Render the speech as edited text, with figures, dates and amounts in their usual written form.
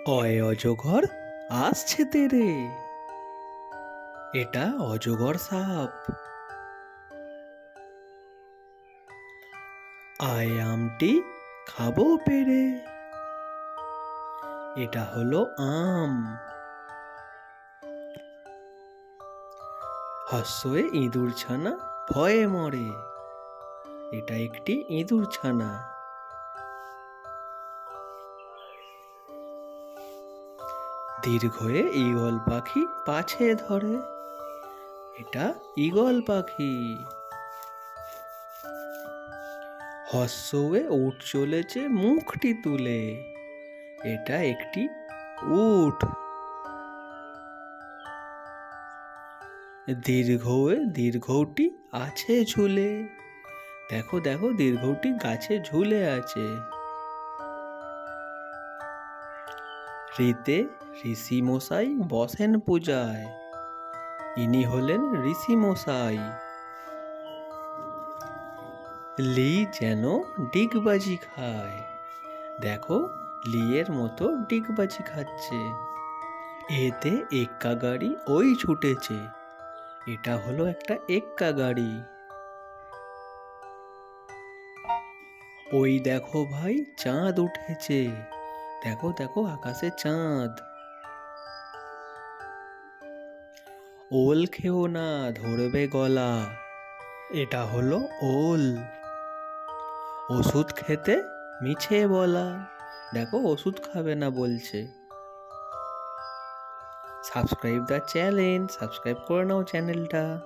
অয় অজগর আসছে তেরে। এটা অজগর সাপ। আয় আমটি খাবো পেরে। এটা হলো আম। হাস্যে ইঁদুর ছানা ভয়ে মরে। এটা একটি ইঁদুর ছানা। দীর্ঘয়ে ঈগল পাখি পাছে ধরে। এটা ঈগল পাখি। হর্ষে উট চলেছে মুখটি তুলে। এটা একটি উট। দীর্ঘয়ে দীর্ঘটি আছে ঝুলে। দেখো দেখো দীর্ঘটি গাছে ঝুলে আছে। ঋতে ঋষি মশাই বসেন পূজায়। ইনি হলেন ঋষি মশাই। লি যেন ডিগবাজি খায়। দেখো লিয়ের মতো ডিগবাজি খাচ্ছে। এতে এক্কা গাড়ি ওই ছুটেছে। এটা হলো একটা এক্কা গাড়ি। ওই দেখো ভাই চাঁদ উঠেছে। দেখো দেখো আকাশে চাঁদ। ওল খেও না ধরবে গলা। এটা হলো ওল। ওষুধ খেতে মিছে বলা। দেখো ওষুধ খাবে না বলছে। সাবস্ক্রাইব দ্য চ্যানেল, সাবস্ক্রাইব করে নাও চ্যানেলটা।